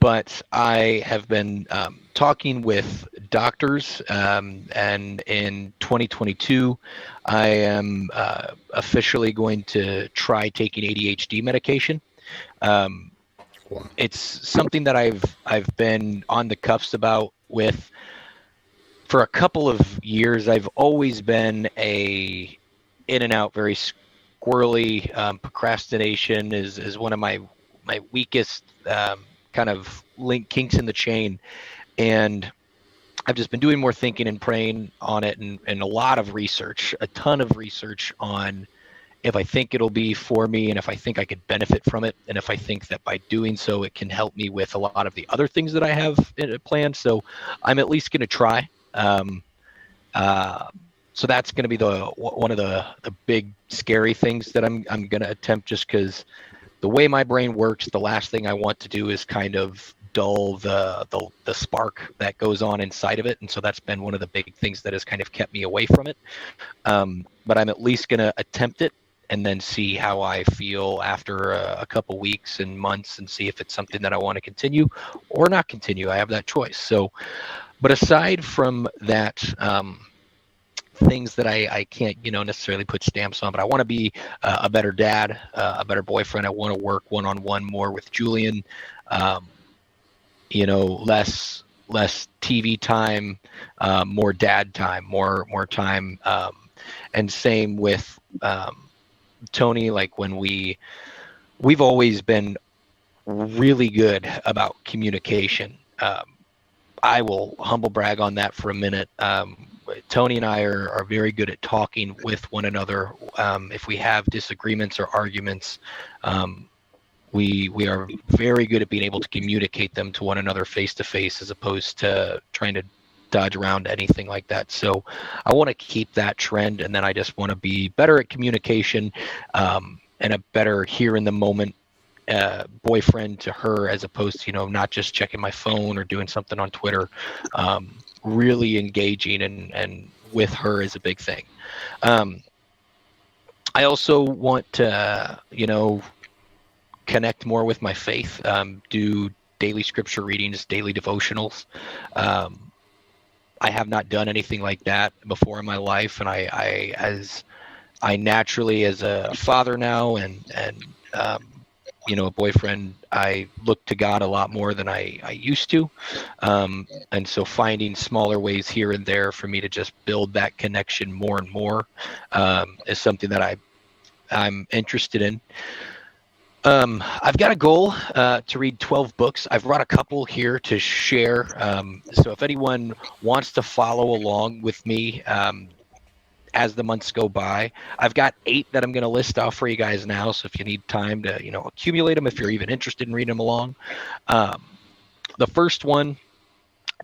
But I have been talking with doctors, and in 2022, I am officially going to try taking ADHD medication. It's something that I've been on the cuffs about with for a couple of years. I've always been a in and out, very squirrely. Procrastination is one of my weakest kind of kinks in the chain, and I've just been doing more thinking and praying on it, and a lot of research, a ton of research on if I think it'll be for me, and if I think I could benefit from it, and if I think that by doing so it can help me with a lot of the other things that I have planned. So I'm at least going to try. So that's going to be one of the big scary things that I'm going to attempt, just because the way my brain works, the last thing I want to do is kind of dull the spark that goes on inside of it. And so that's been one of the big things that has kind of kept me away from it. But I'm at least going to attempt it and then see how I feel after a couple weeks and months, and see if it's something that I want to continue or not continue. I have that choice. So, but aside from that, things that I can't, necessarily put stamps on, but I want to be a better dad, a better boyfriend. I want to work one-on-one more with Julian, less TV time, more dad time, more time. And same with Tony, like when we've always been really good about communication. I will humble brag on that for a minute. Tony and I are very good at talking with one another. If we have disagreements or arguments, we are very good at being able to communicate them to one another face to face, as opposed to trying to dodge around anything like that. So I want to keep that trend, and then I just want to be better at communication, and a better here in the moment boyfriend to her, as opposed to not just checking my phone or doing something on Twitter. Really engaging and with her is a big thing. I also want to connect more with my faith, do daily scripture readings, daily devotionals. I have not done anything like that before in my life, and I naturally, as a father now and a boyfriend, I look to God a lot more than I used to. And so finding smaller ways here and there for me to just build that connection more and more is something that I'm interested in. I've got a goal to read 12 books. I've brought a couple here to share. So if anyone wants to follow along with me as the months go by, I've got 8 that I'm going to list off for you guys now. So if you need time to, accumulate them, if you're even interested in reading them along. The first one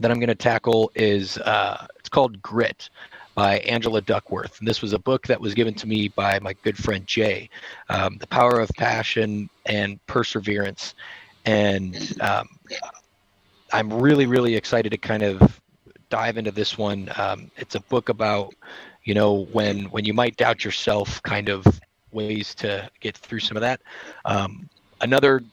that I'm going to tackle is it's called Grit by Angela Duckworth. And this was a book that was given to me by my good friend Jay, The Power of Passion and Perseverance. And I'm really, really excited to kind of dive into this one. It's a book about, when you might doubt yourself, kind of ways to get through some of that. Another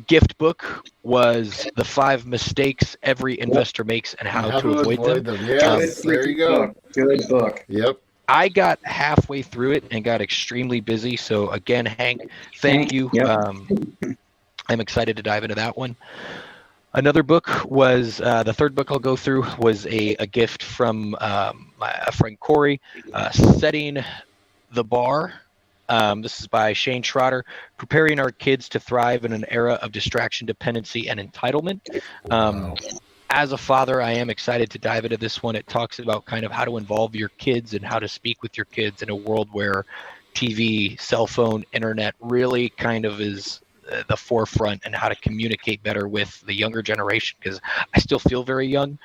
gift book was The 5 Mistakes Every Investor Makes and How to Avoid Them. Yes, there you go. Good book. Yep. I got halfway through it and got extremely busy. So again, Hank, thank you. Yep. I'm excited to dive into that one. Another book was, the third book I'll go through was a gift from my friend Corey, Setting the Bar. This is by Shane Schroeder, Preparing Our Kids to Thrive in an Era of Distraction, Dependency, and Entitlement. Wow. As a father, I am excited to dive into this one. It talks about kind of how to involve your kids and how to speak with your kids in a world where TV, cell phone, internet really kind of is the forefront, and how to communicate better with the younger generation, because I still feel very young.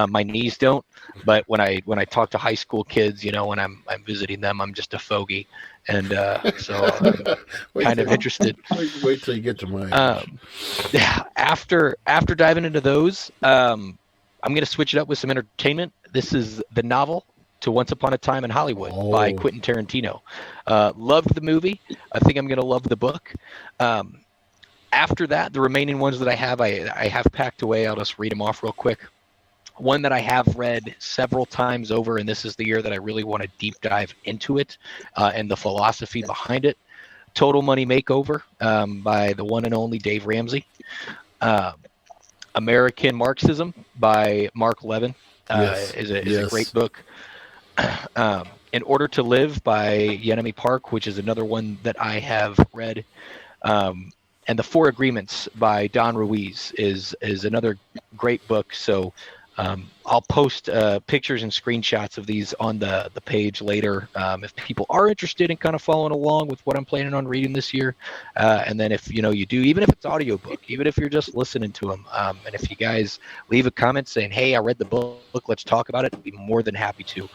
My knees don't, but when I talk to high school kids, when I'm visiting them, I'm just a fogey, and so I'm kind of interested. Wait till you get to mine. Yeah, after diving into those, I'm going to switch it up with some entertainment. This is the novel to Once Upon a Time in Hollywood by Quentin Tarantino. Loved the movie. I think I'm going to love the book. After that, the remaining ones that I have packed away. I'll just read them off real quick. One that I have read several times over, and this is the year that I really want to deep dive into it and the philosophy behind it. Total Money Makeover by the one and only Dave Ramsey. American Marxism by Mark Levin is a great book. In Order to Live by Yenemy Park, which is another one that I have read. And The Four Agreements by Don Ruiz is another great book. So I'll post pictures and screenshots of these on the page later if people are interested in kind of following along with what I'm planning on reading this year. And then if you do, even if it's audiobook, even if you're just listening to them, and if you guys leave a comment saying, hey, I read the book, let's talk about it, I'd be more than happy to.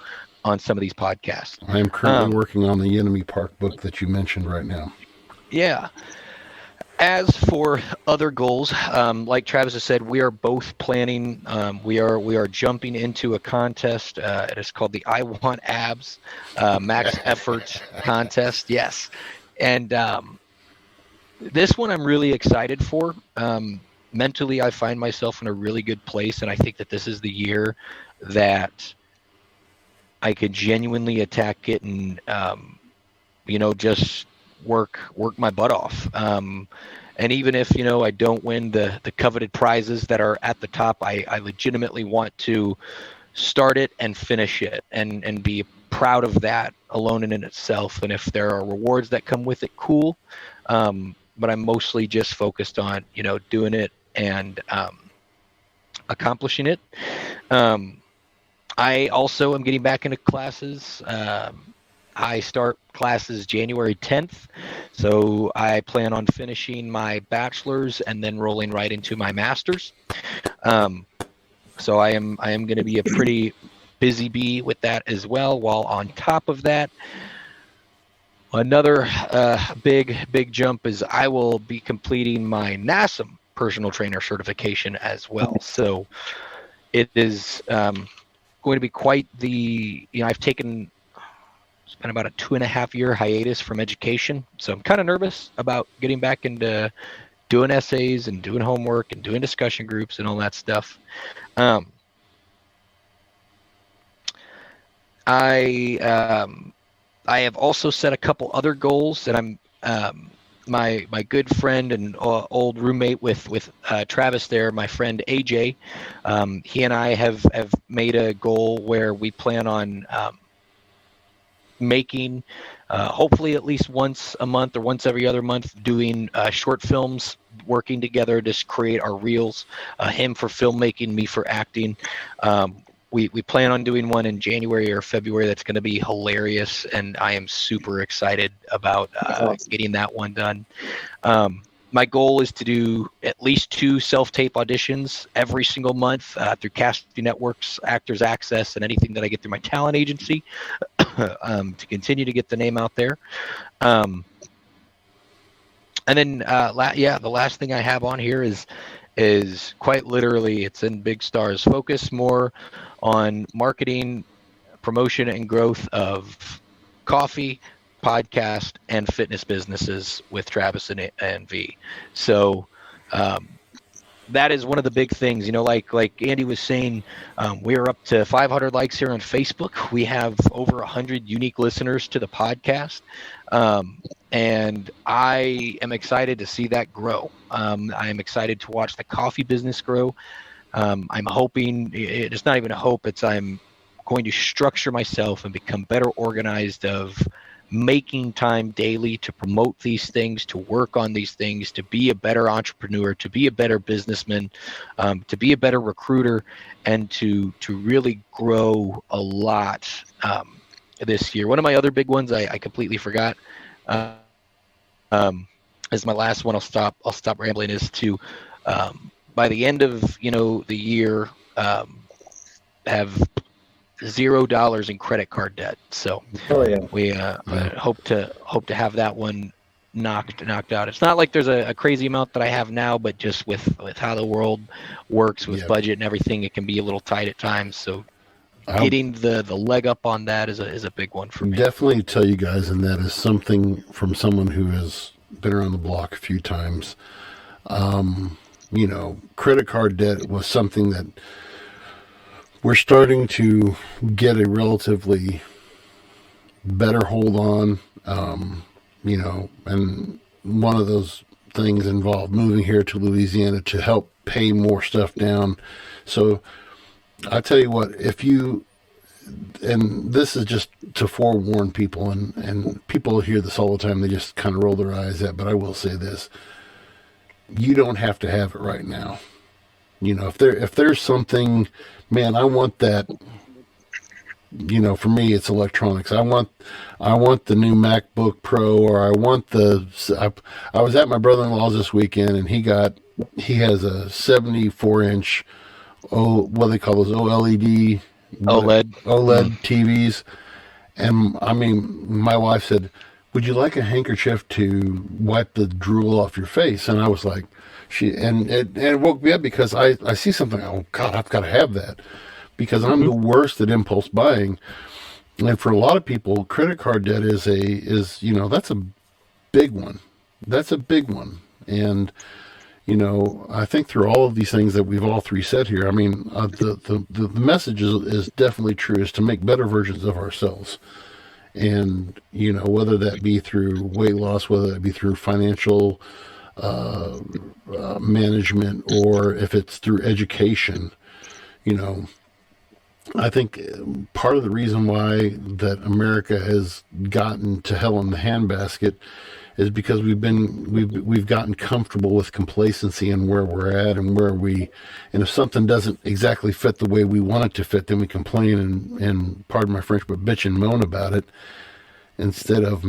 on some of these podcasts. I am currently working on the Enemy Park book that you mentioned right now. Yeah. As for other goals, like Travis has said, we are both planning. We are jumping into a contest. It is called the I Want Abs Max Effort Contest. Yes, and this one I'm really excited for. Mentally, I find myself in a really good place, and I think that this is the year that I could genuinely attack it and just work my butt off. And even if, I don't win the coveted prizes that are at the top, I legitimately want to start it and finish it and be proud of that alone in itself. And if there are rewards that come with it, cool. But I'm mostly just focused on, doing it and accomplishing it. I also am getting back into classes. I start classes January 10th, so I plan on finishing my bachelor's and then rolling right into my master's. So I am going to be a pretty busy bee with that as well. While on top of that, another big jump is I will be completing my NASM personal trainer certification as well. So it is going to be quite the, I've taken it's been about a 2.5-year hiatus from education. So I'm kind of nervous about getting back into doing essays and doing homework and doing discussion groups and all that stuff. I have also set a couple other goals that I'm my good friend and old roommate with Travis there, my friend AJ. He and I have made a goal where we plan on making hopefully at least once a month or once every other month doing short films, working together to create our reels, him for filmmaking, me for acting. We plan on doing one in January or February that's going to be hilarious, and I am super excited about getting that one done. My goal is to do at least 2 self-tape auditions every single month through Casting Networks, Actors Access, and anything that I get through my talent agency to continue to get the name out there. And then, the last thing I have on here is quite literally, it's in big stars, focus more on marketing, promotion, and growth of coffee, podcast, and fitness businesses with Travis and V. So that is one of the big things, like Andy was saying, we are up to 500 likes here on Facebook. We have over 100 unique listeners to the podcast. And I am excited to see that grow. I am excited to watch the coffee business grow. I'm hoping, it's not even a hope, I'm going to structure myself and become better organized of making time daily to promote these things, to work on these things, to be a better entrepreneur, to be a better businessman, to be a better recruiter, and to really grow a lot this year. One of my other big ones I completely forgot, as my last one, I'll stop rambling, is to by the end of the year have $0 in credit card debt. So we hope to have that one knocked out. It's not like there's a crazy amount that I have now, but just with how the world works with budget and everything, it can be a little tight at times. So getting the leg up on that is a big one for me. Definitely tell you guys, and that is something from someone who has been around the block a few times. Credit card debt was something that we're starting to get a relatively better hold on, and one of those things involved moving here to Louisiana to help pay more stuff down. So I tell you what, and this is just to forewarn people, and people hear this all the time, they just kind of roll their eyes at, but I will say this, you don't have to have it right now. If there's something, man, I want that, for me, it's electronics. I want the new MacBook Pro, or I was at my brother-in-law's this weekend, and he has a 74-inch, what they call those OLED OLED. TVs. And I mean, my wife said, "Would you like a handkerchief to wipe the drool off your face?" And I was like, and it woke me up because I see something. Oh God, I've got to have that because I'm the worst at impulse buying. And for a lot of people, credit card debt is that's a big one. That's a big one. And I think through all of these things that we've all three said here, I mean, the message is definitely true, is to make better versions of ourselves. And, whether that be through weight loss, whether that be through financial management, or if it's through education, I think part of the reason why that America has gotten to hell in the handbasket is because we've gotten comfortable with complacency and where we're at and and if something doesn't exactly fit the way we want it to fit, then we complain and pardon my French, but bitch and moan about it instead of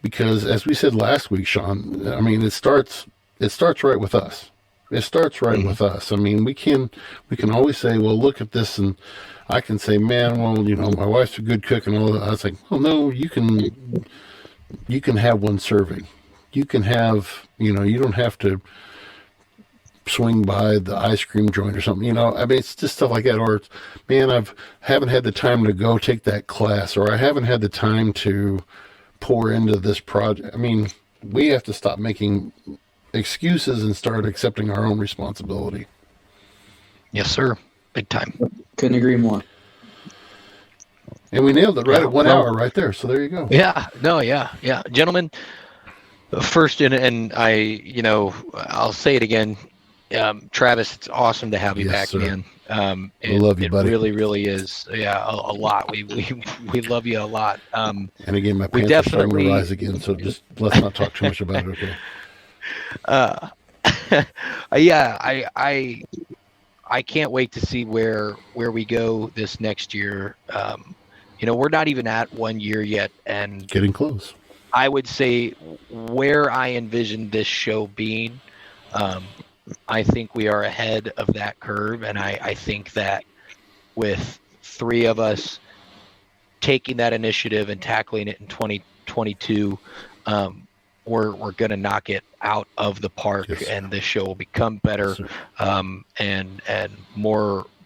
because as we said last week, Sean, I mean, it starts right with us. It starts right with us. I mean, we can always say, well, look at this, and I can say, man, well, my wife's a good cook and all that. I was like, well, no, you can have one serving. You can have, you don't have to swing by the ice cream joint or something, I mean, it's just stuff like that. Or, man, haven't had the time to go take that class, or I haven't had the time to pour into this project. I mean, we have to stop making excuses and start accepting our own responsibility. Yes, sir. Big time. Couldn't agree more. And we nailed it right at 1 hour right there. So there you go. Yeah. No, yeah. Gentlemen, first, and I'll say it again. Travis, it's awesome to have you back, sir. man. I love you, buddy. It really, really is. Yeah, a lot. We love you a lot. And again, my pants are starting to rise again, so just let's not talk too much about it, okay? I can't wait to see where we go this next year. We're not even at 1 year yet, and getting close. I would say where I envision this show being, I think we are ahead of that curve, and I think that with three of us taking that initiative and tackling it in 2022, we're going to knock it out of the park, yes, and this show will become better, yes, and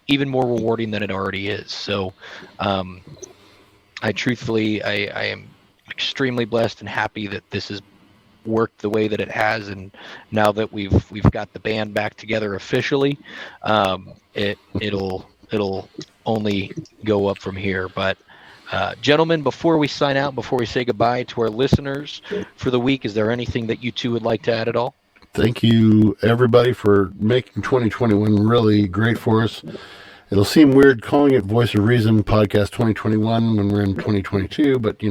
even more rewarding than it already is. So I truthfully, I am extremely blessed and happy that this has worked the way that it has, and now that we've got the band back together officially, it'll only go up from here. But gentlemen, before we sign out, before we say goodbye to our listeners for the week, is there anything that you two would like to add at all? Thank you, everybody, for making 2021 really great for us. It'll seem weird calling it Voice of Reason Podcast 2021 when we're in 2022, but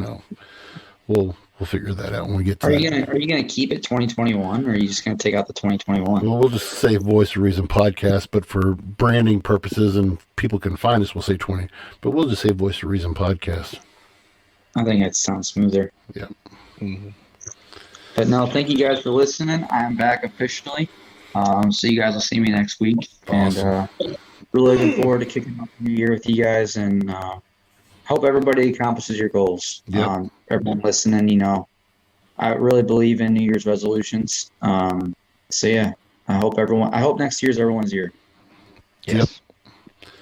we'll figure that out when we get to that. Are you gonna keep it 2021, or are you just gonna take out the 2021? Well, we'll just say Voice of Reason Podcast, but for branding purposes and people can find us, we'll say 20. But we'll just say Voice of Reason Podcast. I think that sounds smoother. Yeah. Mm-hmm. But no, thank you guys for listening. I'm back officially. So you guys will see me next week. Awesome. And really looking forward to kicking off the new year with you guys, and hope everybody accomplishes your goals. Yep. Everyone listening, I really believe in New Year's resolutions. So yeah, I hope next year's everyone's year. Yes. Yep.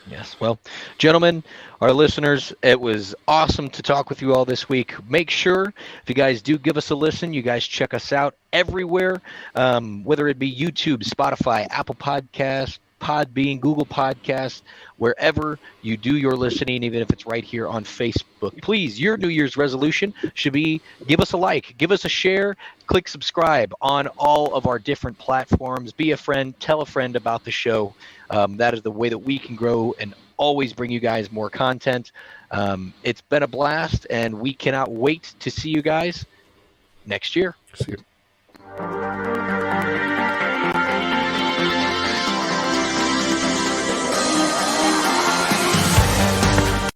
Yes. Well, gentlemen, our listeners, it was awesome to talk with you all this week. Make sure, if you guys do give us a listen, you guys check us out everywhere, whether it be YouTube, Spotify, Apple Podcasts, Podbean, Google Podcasts, wherever you do your listening, even if it's right here on Facebook. Please, your New Year's resolution should be give us a like, give us a share, click subscribe on all of our different platforms. Be a friend, tell a friend about the show. That is the way that we can grow and always bring you guys more content. It's been a blast, and we cannot wait to see you guys next year. See you.